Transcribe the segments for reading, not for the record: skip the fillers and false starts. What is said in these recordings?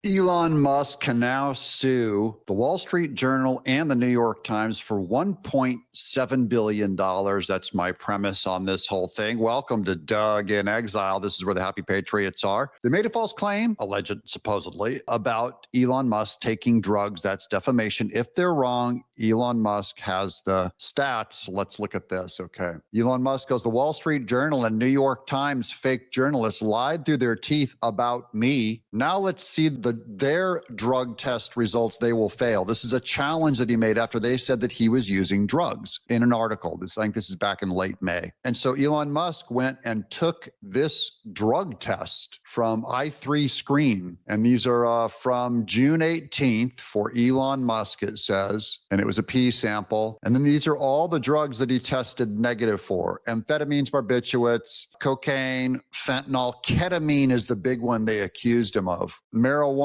Elon Musk can now sue the Wall Street Journal and the New York Times for $1.7 billion. That's my premise on this whole thing. Welcome to Doug in Exile. This is where the happy patriots are. They made a false claim, alleged supposedly, about Elon Musk taking drugs. That's defamation. If they're wrong, Elon Musk has the stats. Let's look at this. Okay. Elon Musk goes, the Wall Street Journal and New York Times fake journalists lied through their teeth about me. Now let's see their drug test results. They will fail. This is a challenge that he made after they said that he was using drugs in an article. I think this is back in late May. And so Elon Musk went and took this drug test from i3 Screen. And these are from June 18th for Elon Musk, it says. And it was a pee sample. And then these are all the drugs that he tested negative for. Amphetamines, barbiturates, cocaine, fentanyl. Ketamine is the big one they accused him of. Marijuana,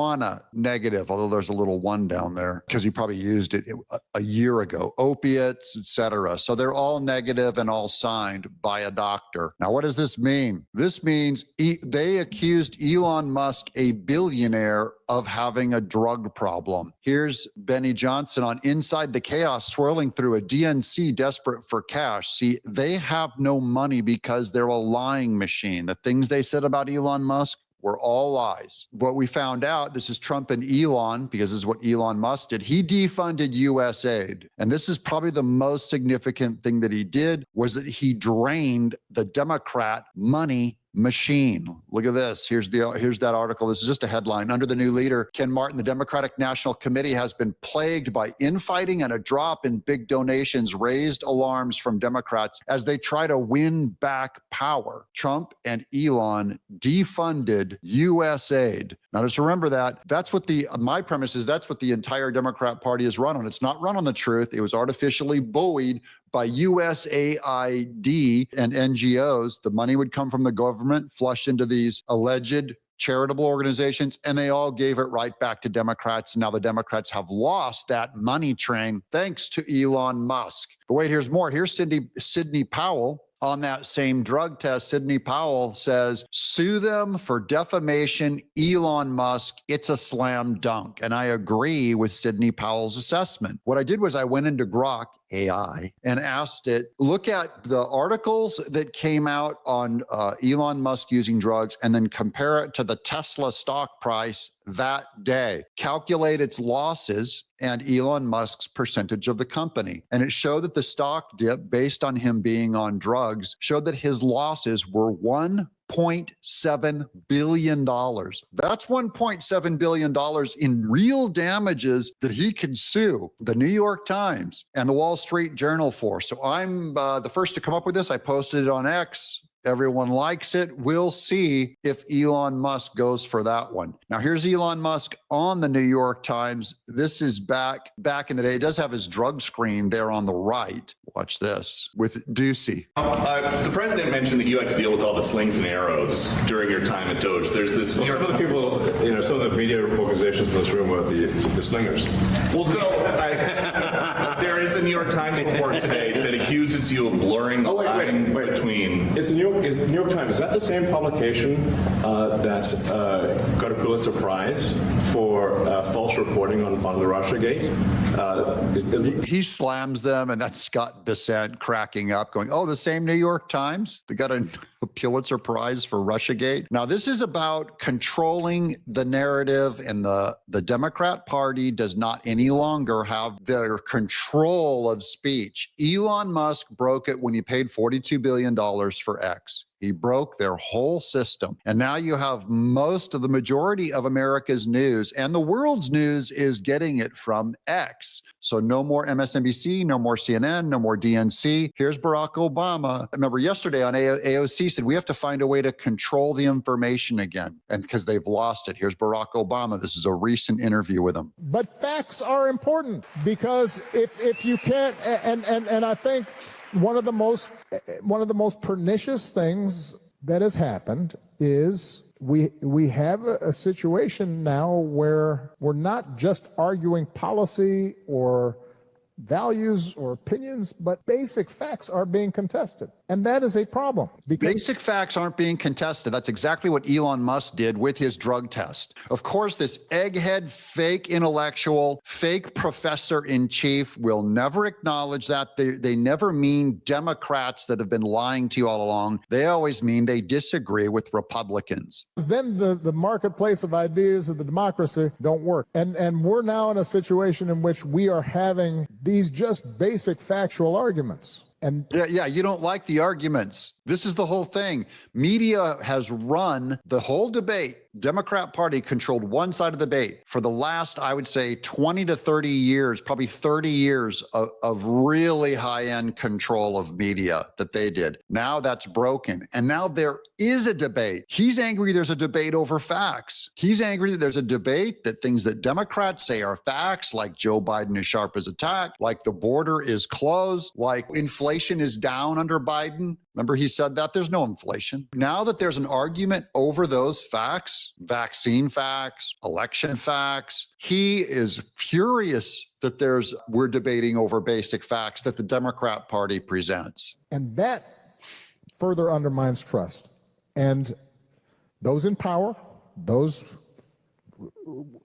negative, although there's a little one down there because he probably used it a year ago. Opiates, etc. So they're all negative and all signed by a doctor. Now, what does this mean? This means they accused Elon Musk, a billionaire, of having a drug problem. Here's Benny Johnson on Inside the Chaos, swirling through a DNC desperate for cash. See, they have no money because they're a lying machine. The things they said about Elon Musk were all lies. What we found out, this is Trump and Elon, because this is what Elon Musk did. He defunded U.S. aid. And this is probably the most significant thing that he did, was that he drained the Democrat money machine. Look at this. Here's that article. This is just a headline. Under the new leader, Ken Martin, the Democratic National Committee has been plagued by infighting, and a drop in big donations raised alarms from Democrats as they try to win back power. Trump and Elon defunded U.S. aid. Now, just remember that. That's what my premise is, that's what the entire Democrat Party is run on. It's not run on the truth. It was artificially buoyed by USAID and NGOs. The money would come from the government, flush into these alleged charitable organizations, and they all gave it right back to Democrats. And now the Democrats have lost that money train thanks to Elon Musk. But wait, here's more. Here's Sidney Powell. On that same drug test, Sidney Powell says, sue them for defamation, Elon Musk, it's a slam dunk. And I agree with Sidney Powell's assessment. What I did was I went into Grok AI and asked it, look at the articles that came out on Elon Musk using drugs and then compare it to the Tesla stock price that day. Calculate its losses and Elon Musk's percentage of the company. And it showed that the stock dip, based on him being on drugs, showed that his losses were $1.7 billion. That's $1.7 billion in real damages that he could sue the New York Times and the Wall Street Journal for. So I'm the first to come up with this. I posted it on X. Everyone likes it. We'll see if Elon Musk goes for that one. Now, here's Elon Musk on the New York Times. This is back in the day. It does have his drug screen there on the right. Watch this with Ducey. The president mentioned that you had to deal with all the slings and arrows during your time at Doge. There's this. Well, some of the people, some of the media organizations in this room are the slingers. Well, so there is a New York Times report today that accuses you of blurring the line between. Is the New York Times, is that the same publication that got a Pulitzer Prize for false reporting on the Russiagate? He slams them, and that's Scott Bessent cracking up, going, oh, the same New York Times? They got a Pulitzer Prize for Russiagate? Now, this is about controlling the narrative, and the Democrat Party does not any longer have their control of speech. Elon Musk broke it when he paid $42 billion for X. He broke their whole system. And now you have the majority of America's news and the world's news is getting it from X. So no more MSNBC, no more CNN, no more DNC. Here's Barack Obama. Remember yesterday on AOC said, we have to find a way to control the information again. And because they've lost it. Here's Barack Obama. This is a recent interview with him. But facts are important, because if you can't, and I think one of the most pernicious things that has happened is we have a situation now where we're not just arguing policy or values or opinions, but basic facts are being contested. And that is a problem. Because basic facts aren't being contested. That's exactly what Elon Musk did with his drug test. Of course, this egghead, fake intellectual, fake professor in chief will never acknowledge that. They never mean Democrats that have been lying to you all along. They always mean they disagree with Republicans. then the marketplace of ideas of the democracy don't work. And we're now in a situation in which we are having these just basic factual arguments. And Yeah, you don't like the arguments. This is the whole thing. Media has run the whole debate. Democrat Party controlled one side of the debate for the last, I would say, 20 to 30 years, probably 30 years of really high-end control of media that they did. Now that's broken. And now there is a debate. He's angry there's a debate over facts. He's angry that there's a debate that things that Democrats say are facts, like Joe Biden is sharp as a tack, like the border is closed, like inflation is down under Biden. Remember, he said that there's no inflation. Now that there's an argument over those facts, vaccine facts, election facts, he is furious that we're debating over basic facts that the Democrat Party presents. And that further undermines trust. And those in power, those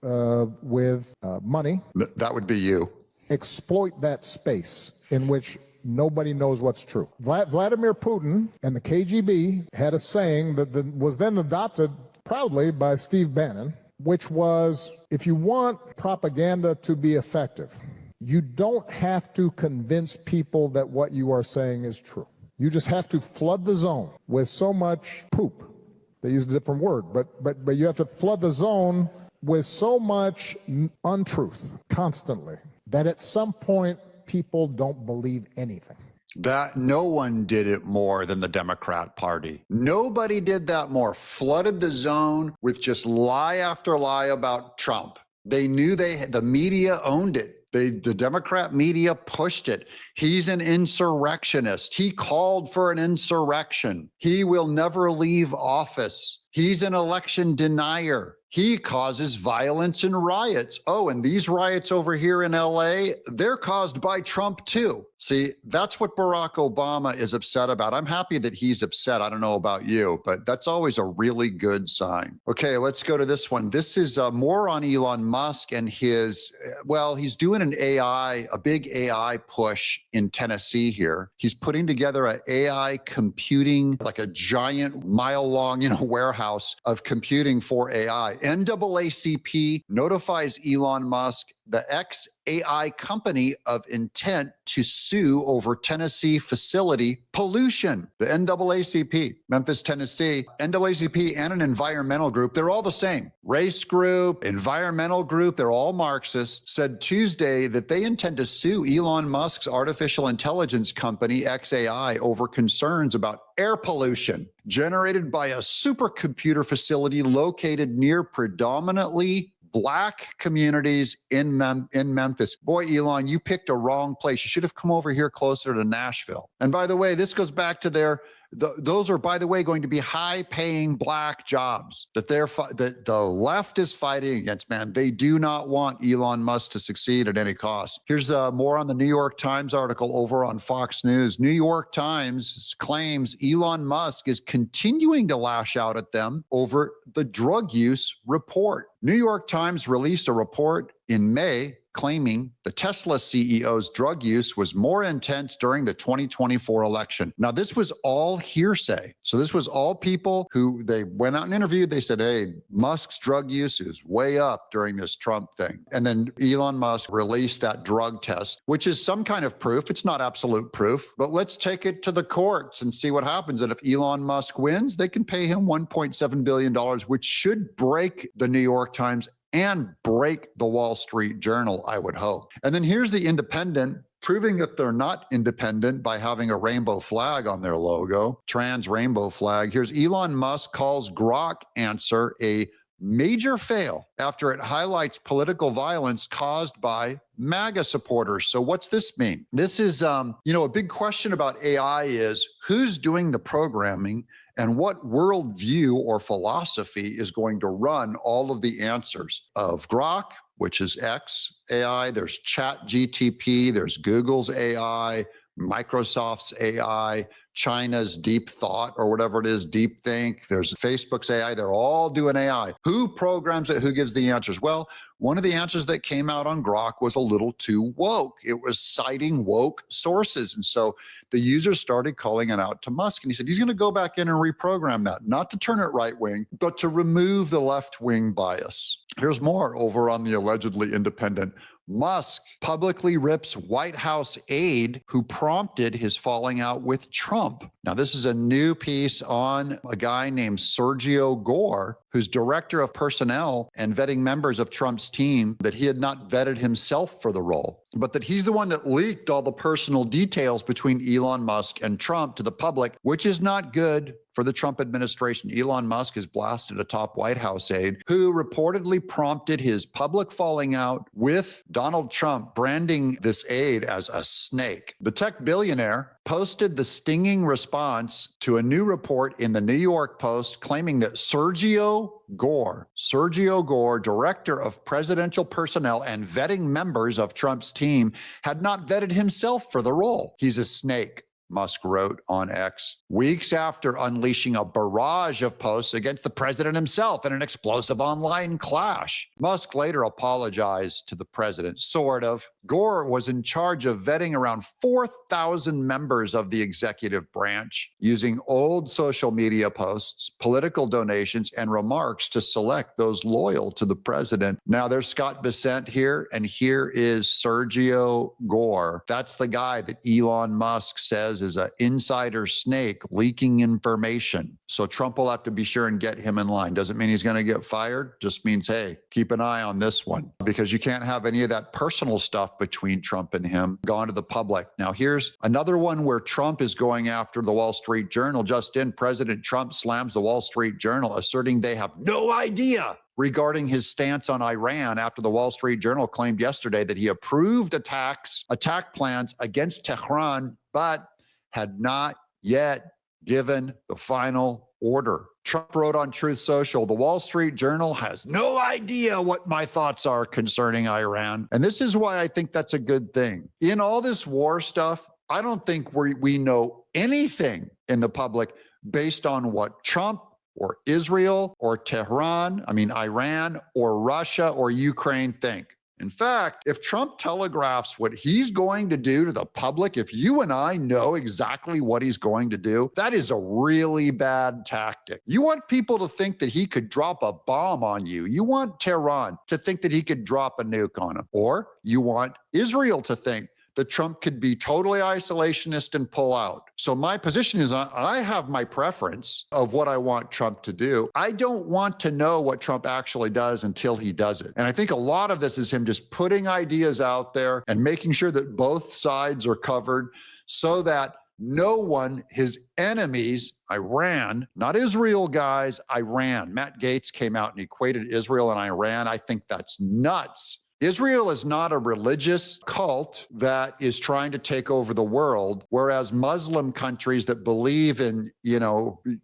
with money, That would be you. exploit that space in which nobody knows what's true. Vladimir Putin and the KGB had a saying that was then adopted proudly by Steve Bannon, which was, if you want propaganda to be effective, you don't have to convince people that what you are saying is true. You just have to flood the zone with so much poop. They used a different word, but you have to flood the zone with so much untruth constantly that at some point people don't believe anything. That no one did it more than the Democrat Party. Nobody did that more. Flooded the zone with just lie after lie about Trump. They knew the media owned it. The Democrat media pushed it. He's an insurrectionist. He called for an insurrection. He will never leave office. He's an election denier. He causes violence and riots. Oh, and these riots over here in LA, they're caused by Trump too. See, that's what Barack Obama is upset about. I'm happy that he's upset. I don't know about you, but that's always a really good sign. Okay, let's go to this one. This is more on Elon Musk and he's doing a big AI push in Tennessee here. He's putting together an AI computing, like a giant mile-long, warehouse of computing for AI. NAACP notifies Elon Musk, the ex-AI company, of intent to sue over Tennessee facility pollution. The NAACP, Memphis, Tennessee, NAACP and an environmental group, they're all the same. Race group, environmental group, they're all Marxists, said Tuesday that they intend to sue Elon Musk's artificial intelligence company, XAI, over concerns about air pollution generated by a supercomputer facility located near predominantly Black communities in Memphis. Boy, Elon, you picked a wrong place. You should have come over here closer to Nashville. And by the way, this goes back to those are, by the way, going to be high-paying Black jobs that the left is fighting against, man. They do not want Elon Musk to succeed at any cost. Here's more on the New York Times article over on Fox News. New York Times claims Elon Musk is continuing to lash out at them over the drug use report. New York Times released a report in May claiming the Tesla CEO's drug use was more intense during the 2024 election. Now, this was all hearsay. So this was all people who they went out and interviewed. They said, hey, Musk's drug use is way up during this Trump thing. And then Elon Musk released that drug test, which is some kind of proof. It's not absolute proof, but let's take it to the courts and see what happens. And if Elon Musk wins, they can pay him $1.7 billion, which should break the New York Times and break the Wall Street Journal, I would hope. And then here's the Independent, proving that they're not independent by having a rainbow flag on their logo, trans rainbow flag. Here's Elon Musk calls Grok answer a major fail after it highlights political violence caused by MAGA supporters. So what's this mean? This is, a big question about AI is who's doing the programming and what worldview or philosophy is going to run all of the answers of Grok, which is X AI, there's ChatGTP, there's Google's AI, Microsoft's AI, China's Deep Thought or whatever it is, Deep Think. There's Facebook's AI. They're all doing AI. Who programs it? Who gives the answers? Well, one of the answers that came out on Grok was a little too woke. It was citing woke sources. And so the users started calling it out to Musk. And he said he's going to go back in and reprogram that, not to turn it right wing, but to remove the left wing bias. Here's more over on the allegedly independent. Musk publicly rips White House aide who prompted his falling out with Trump. Now, this is a new piece on a guy named Sergio Gore, who's director of personnel and vetting members of Trump's team, that he had not vetted himself for the role, but that he's the one that leaked all the personal details between Elon Musk and Trump to the public, which is not good for the Trump administration. Elon Musk has blasted a top White House aide who reportedly prompted his public falling out with Donald Trump, branding this aide as a snake. The tech billionaire posted the stinging response to a new report in the New York Post claiming that Sergio Gore, director of presidential personnel and vetting members of Trump's team, had not vetted himself for the role. He's a snake, Musk wrote on X, weeks after unleashing a barrage of posts against the president himself in an explosive online clash. Musk later apologized to the president, sort of. Gore was in charge of vetting around 4,000 members of the executive branch using old social media posts, political donations, and remarks to select those loyal to the president. Now there's Scott Bessent here, and here is Sergio Gore. That's the guy that Elon Musk says is an insider snake leaking information. So Trump will have to be sure and get him in line. Doesn't mean he's going to get fired. Just means, hey, keep an eye on this one, because you can't have any of that personal stuff between Trump and him gone to the public. Now, here's another one where Trump is going after the Wall Street Journal. Just in, President Trump slams the Wall Street Journal, asserting they have no idea regarding his stance on Iran after the Wall Street Journal claimed yesterday that he approved attack plans against Tehran, but had not yet given the final order. Trump wrote on Truth Social, the Wall Street Journal has no idea what my thoughts are concerning Iran. And this is why I think that's a good thing. In all this war stuff, I don't think we know anything in the public based on what Trump or Israel or Iran or Russia or Ukraine think. In fact, if Trump telegraphs what he's going to do to the public, if you and I know exactly what he's going to do, that is a really bad tactic. You want people to think that he could drop a bomb on you. You want Tehran to think that he could drop a nuke on him. Or you want Israel to think that Trump could be totally isolationist and pull out. So my position is I have my preference of what I want Trump to do. I don't want to know what Trump actually does until he does it. And I think a lot of this is him just putting ideas out there and making sure that both sides are covered so that no one, his enemies, Iran, not Israel, guys, Iran. Matt Gaetz came out and equated Israel and Iran. I think that's nuts. Israel is not a religious cult that is trying to take over the world, whereas Muslim countries that believe in,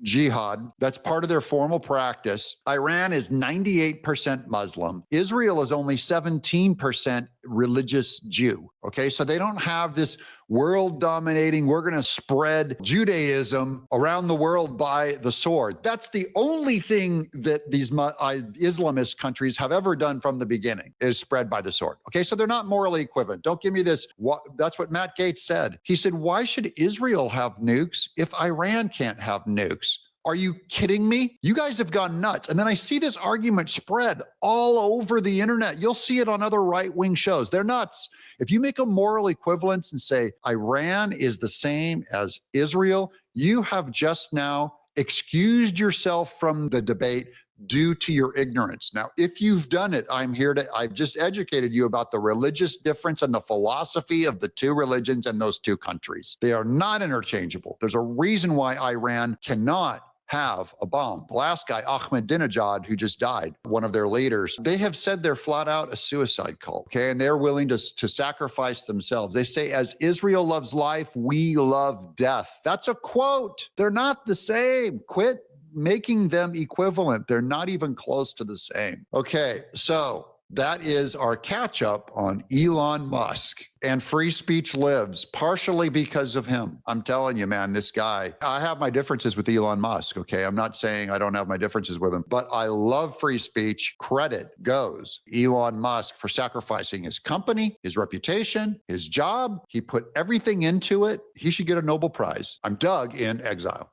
jihad, that's part of their formal practice. Iran is 98% Muslim. Israel is only 17% religious Jew. Okay, so they don't have this world dominating, we're going to spread Judaism around the world by the sword. That's the only thing that these Islamist countries have ever done from the beginning, is spread by the sword. Okay, so they're not morally equivalent. Don't give me this. That's what Matt Gaetz said. He said, why should Israel have nukes if Iran can't have nukes? Are you kidding me? You guys have gone nuts. And then I see this argument spread all over the internet. You'll see it on other right-wing shows. They're nuts. If you make a moral equivalence and say Iran is the same as Israel, you have just now excused yourself from the debate due to your ignorance. Now, if you've done it, I've just educated you about the religious difference and the philosophy of the two religions and those two countries. They are not interchangeable. There's a reason why Iran cannot have a bomb. The last guy, Ahmadinejad, who just died, one of their leaders, they have said they're flat out a suicide cult, okay? And they're willing to sacrifice themselves. They say, as Israel loves life, we love death. That's a quote. They're not the same. Quit making them equivalent. They're not even close to the same. Okay, so That is our catch up on Elon Musk. And free speech lives partially because of him. I'm telling you, man, this guy, I have my differences with Elon Musk, okay? I'm not saying I don't have my differences with him, but I love free speech. Credit goes Elon Musk for sacrificing his company, his reputation, his job. He put everything into it. He should get a Nobel Prize. I'm Doug in Exile.